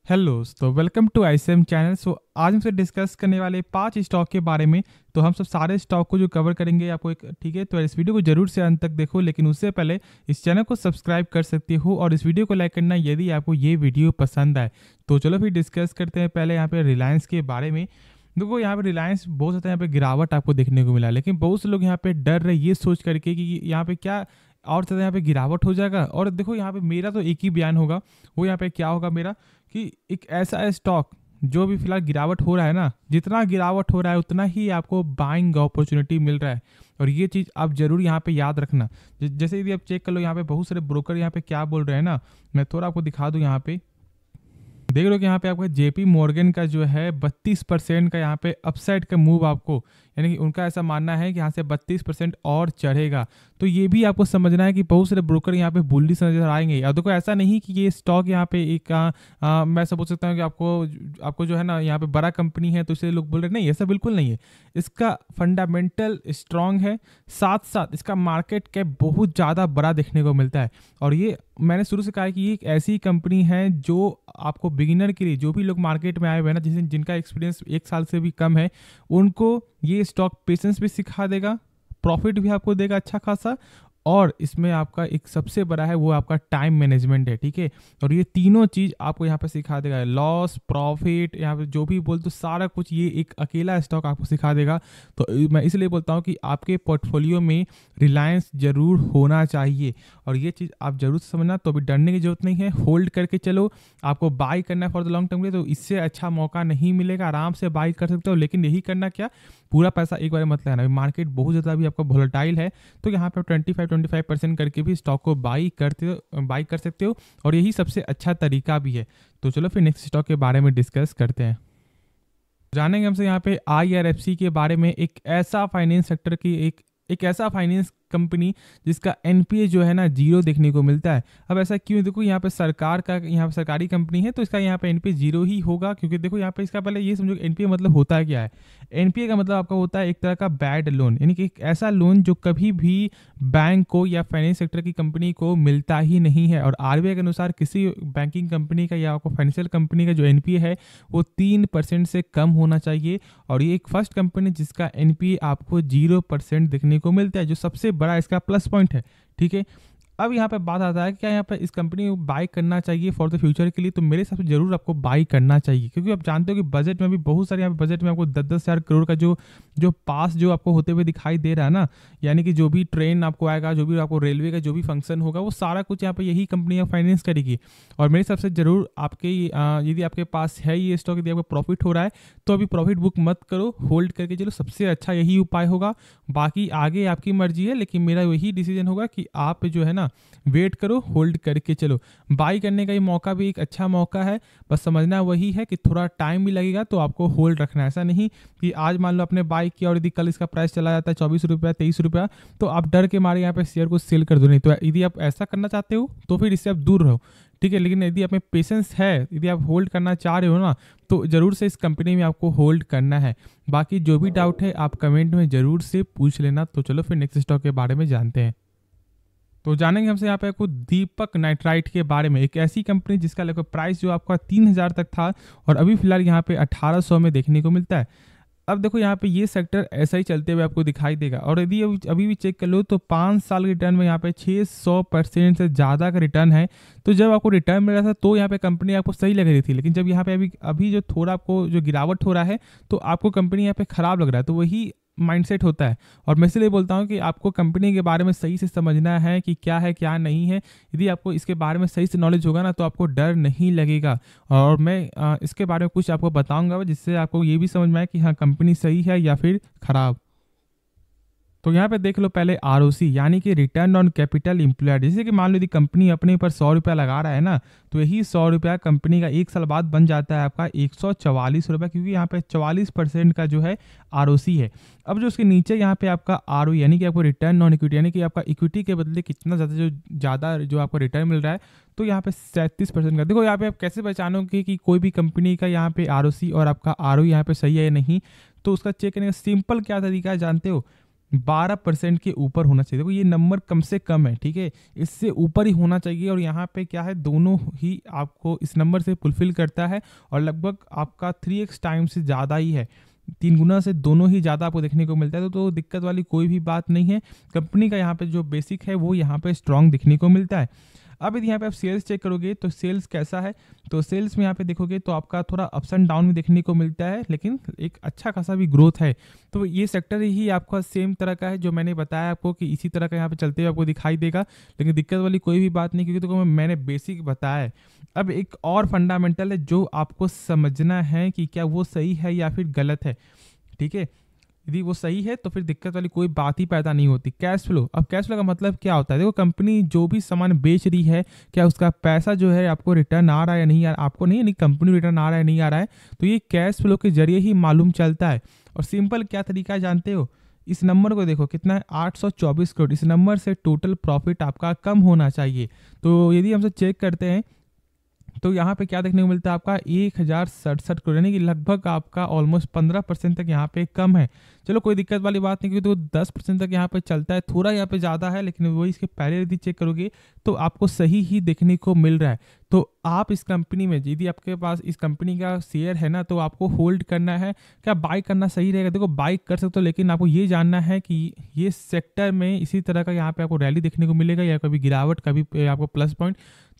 Hello तो welcome to ICM channel. आज हमसे डिस्कस करने वाले 5 स्टॉक के बारे में। तो हम सब सारे स्टॉक को जो कवर करेंगे आपको एक ठीक है। तो इस वीडियो को जरूर से अंत तक देखो, लेकिन उससे पहले इस चैनल को सब्सक्राइब कर सकते हो और इस वीडियो को लाइक करना यदि आपको ये वीडियो पसंद आए। तो चलो फिर डिस्कस करते हैं पहले यहाँ पे रिलायंस के बारे में। देखो यहाँ पे रिलायंस बहुत ज़्यादा यहाँ पे गिरावट आपको देखने को मिला, लेकिन बहुत से लोग यहाँ पे डर रहे ये सोच करके कि यहाँ पे क्या और ज़्यादा यहाँ पे गिरावट हो जाएगा। और देखो यहाँ पे मेरा तो एक ही बयान होगा, वो यहाँ पे क्या होगा मेरा, कि एक ऐसा स्टॉक जो भी फिलहाल गिरावट हो रहा है ना, जितना गिरावट हो रहा है उतना ही आपको बाइंग अपॉर्चुनिटी मिल रहा है। और ये चीज़ आप जरूर यहाँ पे याद रखना। जैसे यदि आप चेक कर लो यहाँ पे बहुत सारे ब्रोकर यहाँ पे क्या बोल रहे हैं ना, मैं थोड़ा आपको दिखा दूँ। यहाँ पे देख लो कि यहाँ पे आपका जेपी मॉर्गन का जो है 32% का यहाँ पे अपसाइड का मूव आपको, यानी कि उनका ऐसा मानना है कि यहाँ से 32% और चढ़ेगा। तो ये भी आपको समझना है कि बहुत सारे ब्रोकर यहाँ पे बुलिश नजर आएंगे। और देखो ऐसा नहीं कि ये स्टॉक यहाँ पे एक मैं ऐसा बोल सकता हूँ कि आपको जो है ना यहाँ पे बड़ा कंपनी है तो इसलिए लोग बोल रहे नहीं, ऐसा बिल्कुल नहीं है। इसका फंडामेंटल स्ट्रांग है, साथ साथ इसका मार्केट कैप बहुत ज़्यादा बड़ा देखने को मिलता है। और ये मैंने शुरू से कहा है कि ये एक ऐसी कंपनी है जो आपको बिगिनर के लिए, जो भी लोग मार्केट में आए हुए हैं ना, जिनका एक्सपीरियंस 1 साल से भी कम है, उनको ये स्टॉक पेशेंस भी सिखा देगा, प्रॉफिट भी आपको देगा अच्छा खासा, और इसमें आपका एक सबसे बड़ा है वो आपका टाइम मैनेजमेंट है। ठीक है, और ये तीनों चीज़ आपको यहाँ पे सिखा देगा, लॉस प्रॉफिट यहाँ पे जो भी बोल तो सारा कुछ ये एक अकेला स्टॉक आपको सिखा देगा। तो मैं इसलिए बोलता हूँ कि आपके पोर्टफोलियो में रिलायंस जरूर होना चाहिए, और ये चीज़ आप जरूर समझना। तो अभी डरने की जरूरत नहीं है, होल्ड करके चलो। आपको बाई करना है फॉर द लॉन्ग टर्म के लिए, तो इससे अच्छा मौका नहीं मिलेगा, आराम से बाई कर सकते हो। लेकिन यही करना क्या, पूरा पैसा एक बार मत लेना। मार्केट बहुत ज़्यादा भी आपका वोलेटाइल है, तो यहाँ पे 25% करके भी स्टॉक को बाई कर सकते हो, और यही सबसे अच्छा तरीका भी है। तो चलो फिर नेक्स्ट स्टॉक के बारे में डिस्कस करते हैं। जानेंगे हमसे यहाँ पे IRFC के बारे में, एक ऐसा फाइनेंस सेक्टर की एक ऐसा फाइनेंस कंपनी जिसका एनपीए जो है ना 0 देखने को मिलता है। अब ऐसा क्यों, देखो यहाँ पे सरकारी कंपनी है तो इसका यहाँ पे एनपीए 0 ही होगा, क्योंकि देखो यहाँ पे इसका पहले ये समझो एनपीए मतलब होता है क्या है। एनपीए का मतलब आपका होता है एक तरह का बैड लोन, यानी कि एक ऐसा लोन जो कभी भी बैंक को या फाइनेंस सेक्टर की कंपनी को मिलता ही नहीं है। और आरबीआई के अनुसार किसी बैंकिंग कंपनी का या आपको फाइनेंशियल कंपनी का जो एनपीए है वो 3% से कम होना चाहिए। और ये एक फर्स्ट कंपनी जिसका एनपीए आपको 0% देखने को मिलता है, जो सबसे बड़ा इसका प्लस पॉइंट है। ठीक है, अब यहाँ पे बात आता है कि क्या यहाँ पे इस कंपनी को बाई करना चाहिए फॉर द फ्यूचर के लिए। तो मेरे हिसाब से जरूर आपको बाई करना चाहिए, क्योंकि आप जानते हो कि बजट में भी बहुत सारे यहाँ पे बजट में आपको 10-10 हज़ार करोड़ का जो पास जो आपको होते हुए दिखाई दे रहा है ना, यानी कि जो भी ट्रेन आपको आएगा, जो भी आपको रेलवे का जो भी फंक्शन होगा, वो सारा कुछ यहाँ पे यही कंपनियाँ फाइनेंस करेगी। और मेरे हिसाब से जरूर आपके यदि आपके पास है ये स्टॉक, यदि आपको प्रॉफिट हो रहा है तो अभी प्रॉफिट बुक मत करो, होल्ड करके चलो, सबसे अच्छा यही उपाय होगा। बाकी आगे आपकी मर्जी है, लेकिन मेरा वही डिसीजन होगा कि आप जो है ना वेट करो, होल्ड करके चलो। बाई करने का ये मौका भी एक अच्छा मौका है, बस समझना वही है कि थोड़ा टाइम भी लगेगा, तो आपको होल्ड रखना है। ऐसा नहीं कि आज मान लो आपने बाई किया और यदि कल इसका प्राइस चला जाता है 24 रुपया 23 रुपया, तो आप डर के मारे यहाँ पे शेयर को सेल कर दो। नहीं तो यदि आप ऐसा करना चाहते हो तो फिर इससे आप दूर रहो। ठीक है, लेकिन यदि आप में पेशेंस है, यदि आप होल्ड करना चाह रहे हो ना, तो ज़रूर से इस कंपनी में आपको होल्ड करना है। बाकी जो भी डाउट है आप कमेंट में ज़रूर से पूछ लेना। तो चलो फिर नेक्स्ट स्टॉक के बारे में जानते हैं। तो जानेंगे हमसे यहाँ पे आपको दीपक नाइट्राइट के बारे में, एक ऐसी कंपनी जिसका लगभग प्राइस जो आपका 3000 तक था और अभी फिलहाल यहाँ पे 1800 में देखने को मिलता है। अब देखो यहाँ पे ये सेक्टर ऐसा ही चलते हुए आपको दिखाई देगा। और यदि अभी भी चेक कर लो तो 5 साल के रिटर्न में यहाँ पे 600% से ज़्यादा का रिटर्न है। तो जब आपको रिटर्न मिल रहा था तो यहाँ पे कंपनी आपको सही लग रही थी, लेकिन जब यहाँ पे अभी जो थोड़ा आपको जो गिरावट हो रहा है तो आपको कंपनी यहाँ पे खराब लग रहा है। तो वही माइंडसेट होता है, और मैं इसलिए बोलता हूँ कि आपको कंपनी के बारे में सही से समझना है कि क्या है क्या नहीं है। यदि आपको इसके बारे में सही से नॉलेज होगा ना, तो आपको डर नहीं लगेगा। और मैं इसके बारे में कुछ आपको बताऊंगा जिससे आपको ये भी समझ में आए कि हाँ कंपनी सही है या फिर खराब। तो यहाँ पे देख लो पहले ROC, यानी कि रिटर्न ऑन कैपिटल एम्प्लॉयड। जैसे कि मान लो यदि कंपनी अपने ऊपर 100 रुपया लगा रहा है ना, तो यही 100 रुपया कंपनी का 1 साल बाद बन जाता है आपका 144 रुपया, क्योंकि यहाँ पे 44% का जो है ROC है। अब जो उसके नीचे यहाँ पे आपका ROE, यानी कि आपको रिटर्न ऑन इक्विटी, यानी कि आपका इक्विटी के बदले कितना ज़्यादा जो आपको रिटर्न मिल रहा है, तो यहाँ पे 37% का। देखो यहाँ पे आप कैसे पहचानोगे कि कोई भी कंपनी का यहाँ पे ROC और आपका ROE यहाँ पे सही है या नहीं, तो उसका चेक करने का सिंपल क्या तरीका है जानते हो। 12% के ऊपर होना चाहिए। देखो ये नंबर कम से कम है, ठीक है, इससे ऊपर ही होना चाहिए। और यहाँ पे क्या है, दोनों ही आपको इस नंबर से फुलफिल करता है और लगभग आपका 3x टाइम से ज़्यादा ही है, 3 गुना से दोनों ही ज़्यादा आपको देखने को मिलता है। तो दिक्कत वाली कोई भी बात नहीं है। कंपनी का यहाँ पे जो बेसिक है वो यहाँ पे स्ट्रांग दिखने को मिलता है। अब यदि यहाँ पे आप सेल्स चेक करोगे तो सेल्स कैसा है, तो सेल्स में यहाँ पे देखोगे तो आपका थोड़ा अप्स एंड डाउन भी देखने को मिलता है, लेकिन एक अच्छा खासा भी ग्रोथ है। तो ये सेक्टर ही आपका सेम तरह का है जो मैंने बताया आपको कि इसी तरह का यहाँ पे चलते हुए आपको दिखाई देगा, लेकिन दिक्कत वाली कोई भी बात नहीं, क्योंकि तो मैंने बेसिक बताया है। अब एक और फंडामेंटल है जो आपको समझना है कि क्या वो सही है या फिर गलत है, ठीक है। यदि वो सही है तो फिर दिक्कत वाली कोई बात ही पैदा नहीं होती। कैश फ्लो, अब कैश फ्लो का मतलब क्या होता है, देखो कंपनी जो भी सामान बेच रही है क्या उसका पैसा जो है आपको रिटर्न आ रहा है या नहीं आ रहा, आपको नहीं, कंपनी रिटर्न आ रहा है नहीं आ रहा है, तो ये कैश फ्लो के जरिए ही मालूम चलता है। और सिंपल क्या तरीका है जानते हो, इस नंबर को देखो कितना है, 824 करोड़, इस नंबर से टोटल प्रॉफिट आपका कम होना चाहिए। तो यदि हम चेक करते हैं तो यहाँ पे क्या देखने को मिलता है, आपका 1067 करोड़, यानी कि लगभग आपका ऑलमोस्ट 15% तक यहाँ पे कम है। चलो कोई दिक्कत वाली बात नहीं, क्योंकि तो 10% तक यहाँ पे चलता है, थोड़ा यहाँ पे ज़्यादा है, लेकिन वही इसके पहले यदि चेक करोगे तो आपको सही ही देखने को मिल रहा है। तो आप इस कंपनी में, यदि आपके पास इस कंपनी का शेयर है ना, तो आपको होल्ड करना है, क्या बाई करना सही रहेगा, देखो बाई कर सकते हो, लेकिन आपको ये जानना है कि ये सेक्टर में इसी तरह का यहाँ पे आपको रैली देखने को मिलेगा या कभी गिरावट, कभी आपको प्लस पॉइंट।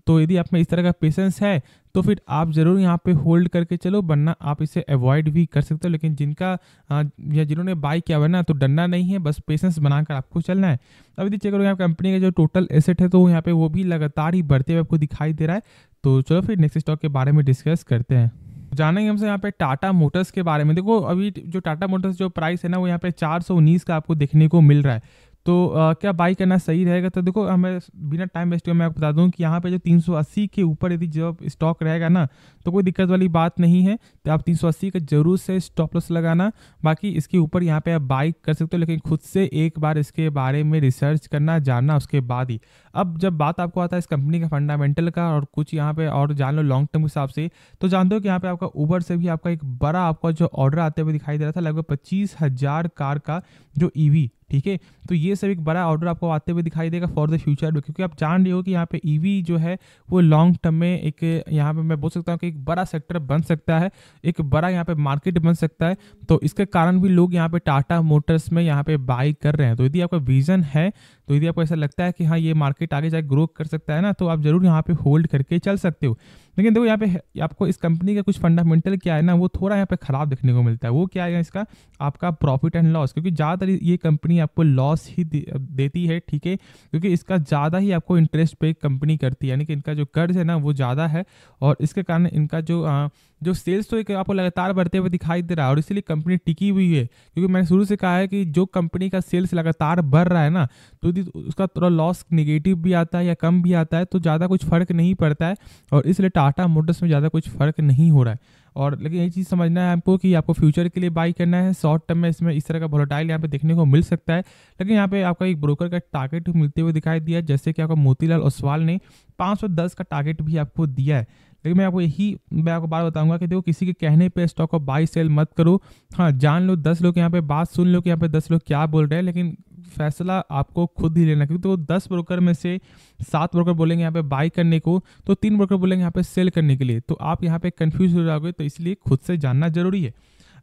तो यदि आप में इस तरह का पेशेंस है तो फिर आप ज़रूर यहाँ पे होल्ड करके चलो, वरना आप इसे अवॉइड भी कर सकते हो। लेकिन जिनका या जिन्होंने बाई किया हुआ है ना, तो डरना नहीं है, बस पेशेंस बनाकर आपको चलना है। अब यदि चेक करो यहाँ कंपनी का जो टोटल एसेट है तो यहाँ पे वो भी लगातार ही बढ़ते हुए आपको दिखाई दे रहा है। तो चलो फिर नेक्स्ट स्टॉक के बारे में डिस्कस करते हैं। जानेंगे हमसे यहाँ पे टाटा मोटर्स के बारे में। देखो अभी जो टाटा मोटर्स जो प्राइस है ना, वो यहाँ पे 419 का आपको देखने को मिल रहा है। तो क्या बाई करना सही रहेगा, तो देखो हमें बिना टाइम वेस्ट किए मैं आपको बता दूं कि यहाँ पे जो 380 के ऊपर यदि जब स्टॉक रहेगा ना, तो कोई दिक्कत वाली बात नहीं है। तो आप 380 का जरूर से स्टॉप लॉस लगाना, बाकी इसके ऊपर यहाँ पे आप बाई कर सकते हो, लेकिन खुद से एक बार इसके बारे में रिसर्च करना, जानना, उसके बाद ही। अब जब बात आपको आता है इस कंपनी का फंडामेंटल का और कुछ यहाँ पे और जान लो लॉन्ग टर्म के हिसाब से, तो जानते हो कि यहाँ पे आपका उबर से भी आपका एक बड़ा आपका जो ऑर्डर आते हुए दिखाई दे रहा था, लगभग 25,000 कार का जो ईवी, ठीक है। तो ये सब एक बड़ा ऑर्डर आपको आते हुए दिखाई देगा फॉर द फ्यूचर में, क्योंकि आप जान रहे हो कि यहाँ पे ईवी जो है वो लॉन्ग टर्म में एक, यहाँ पे मैं बोल सकता हूँ कि एक बड़ा सेक्टर बन सकता है, एक बड़ा यहाँ पे मार्केट बन सकता है। तो इसके कारण भी लोग यहाँ पे टाटा मोटर्स में यहाँ पे बाई कर रहे हैं। तो यदि आपका विजन है, तो यदि आपको ऐसा लगता है कि हाँ ये मार्केट आगे जाके ग्रो कर सकता है ना, तो आप जरूर यहाँ पे होल्ड करके चल सकते हो। लेकिन देखो यहाँ पे आपको इस कंपनी का कुछ फंडामेंटल क्या है ना, वो थोड़ा यहाँ पे खराब देखने को मिलता है। वो क्या है इसका, आपका प्रॉफिट एंड लॉस, क्योंकि ज़्यादातर ये कंपनी आपको लॉस ही देती है, ठीक है, क्योंकि इसका ज़्यादा ही आपको इंटरेस्ट पे कंपनी करती है, यानी कि इनका जो कर्ज है ना वो ज़्यादा है, और इसके कारण इनका जो सेल्स तो एक आपको लगातार बढ़ते हुए दिखाई दे रहा है, और इसीलिए कंपनी टिकी हुई है। क्योंकि मैंने शुरू से कहा है कि जो कंपनी का सेल्स लगातार बढ़ रहा है ना, तो यदि उसका थोड़ा लॉस निगेटिव भी आता है या कम भी आता है तो ज़्यादा कुछ फर्क नहीं पड़ता है, और इसलिए टाटा मोटर्स में ज़्यादा कुछ फर्क नहीं हो रहा है। और लेकिन ये चीज़ समझना है आपको कि आपको फ्यूचर के लिए बाई करना है। शॉर्ट टर्म में इसमें इस तरह का वोलेटाइल यहाँ पे देखने को मिल सकता है, लेकिन यहाँ पे आपका एक ब्रोकर का टारगेट मिलते हुए दिखाई दिया, जैसे कि आपका मोतीलाल ओसवाल ने 510 का टारगेट भी आपको दिया है। लेकिन मैं आपको बात बताऊंगा कि देखो किसी के कहने पे स्टॉक को बाई सेल मत करो। हाँ जान लो, 10 लोग यहाँ पे बात सुन लो कि यहाँ पे 10 लोग क्या बोल रहे हैं, लेकिन फैसला आपको खुद ही लेना, क्योंकि तो 10 ब्रोकर में से 7 ब्रोकर बोलेंगे यहाँ पे बाई करने को, तो 3 ब्रोकर बोलेंगे यहाँ पे सेल करने के लिए, तो आप यहाँ पे कंफ्यूज हो जाओगे। तो इसलिए खुद से जानना जरूरी है।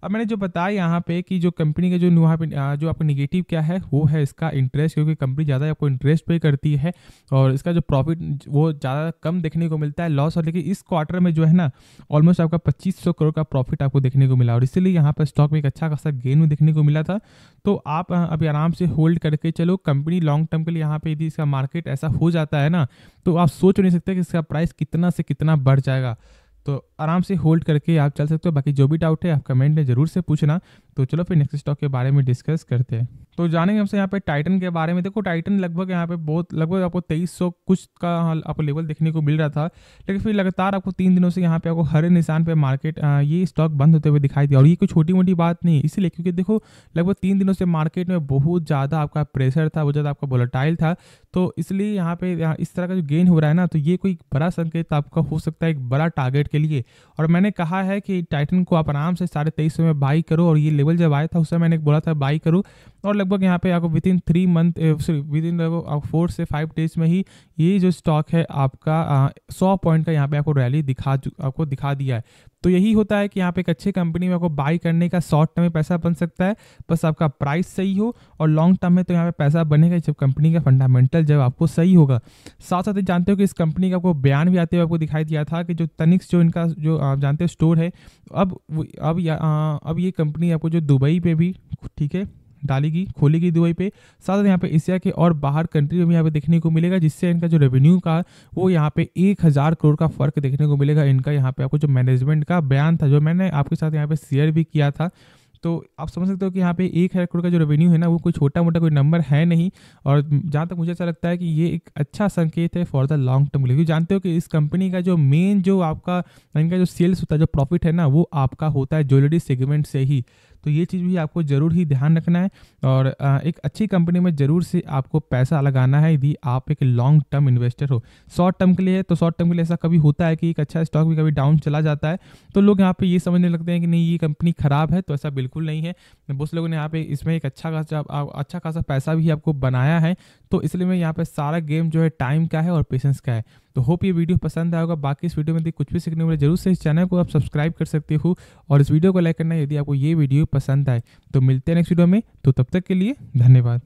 अब मैंने जो बताया यहाँ पे कि जो कंपनी के जो वहाँ पे जो आपको निगेटिव क्या है वो है इसका इंटरेस्ट, क्योंकि कंपनी ज़्यादा आपको इंटरेस्ट पे करती है, और इसका जो प्रॉफिट वो ज़्यादा कम देखने को मिलता है, लॉस। और लेकिन इस क्वार्टर में जो है ना ऑलमोस्ट आपका 2500 करोड़ का प्रॉफिट आपको देखने को मिला, और इसीलिए यहाँ पर स्टॉक में एक अच्छा खासा गेन देखने को मिला था। तो आप अभी आराम से होल्ड करके चलो कंपनी लॉन्ग टर्म के लिए। यहाँ पे यदि इसका मार्केट ऐसा हो जाता है ना, तो आप सोच नहीं सकते कि इसका प्राइस कितना से कितना बढ़ जाएगा। तो आराम से होल्ड करके आप चल सकते हो। बाकी जो भी डाउट है आप कमेंट में जरूर से पूछना। तो चलो फिर नेक्स्ट स्टॉक के बारे में डिस्कस करते हैं। तो जानेंगे हमसे यहाँ पे टाइटन के बारे में। देखो टाइटन लगभग यहाँ पे लगभग आपको 2300 कुछ का आपको लेवल देखने को मिल रहा था, लेकिन फिर लगातार आपको 3 दिनों से यहाँ पे आपको हरे निशान पे मार्केट ये स्टॉक बंद होते हुए दिखाई दिया। और ये कोई छोटी मोटी बात नहीं है, इसलिए क्योंकि देखो लगभग 3 दिनों से मार्केट में बहुत ज़्यादा आपका प्रेशर था, बहुत ज़्यादा आपका वोलेटाइल था। तो इसलिए यहाँ पे इस तरह का जो गेन हो रहा है ना, तो ये कोई बड़ा संकेत आपका हो सकता है एक बड़ा टारगेट के लिए। और मैंने कहा है कि टाइटन को आप आराम से 2350 में बाई करो, और ये लेवल जब आया था उस समय मैंने बोला था बाई करो, और लगभग यहाँ पे आपको with in 3 month with in 4 से 5 डेज में ही ये जो स्टॉक है आपका 100 पॉइंट का यहाँ पे आपको रैली आपको दिखा दिया है। तो यही होता है कि यहाँ पे एक अच्छे कंपनी में आपको बाई करने का शॉर्ट टर्म में पैसा बन सकता है, बस आपका प्राइस सही हो, और लॉन्ग टर्म में तो यहाँ पे पैसा बनेगा जब कंपनी का फंडामेंटल जब आपको सही होगा। साथ साथ जानते हो कि इस कंपनी का आपको बयान भी आते हुए आपको दिखाई दिया था कि जो तनिक्स जो इनका जो आप जानते हो स्टोर है, अब ये कंपनी आपको जो दुबई पे भी ठीक है खोलेगी दुबई पे, साथ यहाँ पे एशिया के और बाहर कंट्री में भी यहाँ पे देखने को मिलेगा, जिससे इनका जो रेवेन्यू का वो यहाँ पे 1000 करोड़ का फर्क देखने को मिलेगा इनका। यहाँ पे आपको जो मैनेजमेंट का बयान था जो मैंने आपके साथ यहाँ पे शेयर भी किया था, तो आप समझ सकते हो कि यहाँ पे 1000 करोड़ का जो रेवेन्यू है ना वो कोई छोटा मोटा कोई नंबर है नहीं। और जहाँ तक मुझे ऐसा लगता है कि ये एक अच्छा संकेत है फॉर द लॉन्ग टर्म के लिए। जानते हो कि इस कंपनी का जो मेन जो आपका इनका जो सेल्स होता है, जो प्रॉफिट है ना, वो आपका होता है ज्वेलरी सेगमेंट से ही। तो ये चीज़ भी आपको ज़रूर ही ध्यान रखना है, और एक अच्छी कंपनी में ज़रूर से आपको पैसा लगाना है यदि आप एक लॉन्ग टर्म इन्वेस्टर हो। शॉर्ट टर्म के लिए तो शॉर्ट टर्म के लिए ऐसा कभी होता है कि एक अच्छा स्टॉक भी कभी डाउन चला जाता है, तो लोग यहाँ पे ये समझने लगते हैं कि नहीं ये कंपनी ख़राब है, तो ऐसा बिल्कुल नहीं है। बहुत लोगों ने यहाँ पे इसमें एक अच्छा खासा पैसा भी आपको बनाया है, तो इसलिए मैं यहाँ पे सारा गेम जो है टाइम का है और पेशेंस का है। तो होप ये वीडियो पसंद आएगा। बाकी इस वीडियो में कुछ भी सीखने को मिले जरूर से इस चैनल को आप सब्सक्राइब कर सकते हो, और इस वीडियो को लाइक करना यदि आपको ये वीडियो पसंद आए। तो मिलते हैं नेक्स्ट वीडियो में, तो तब तक के लिए धन्यवाद।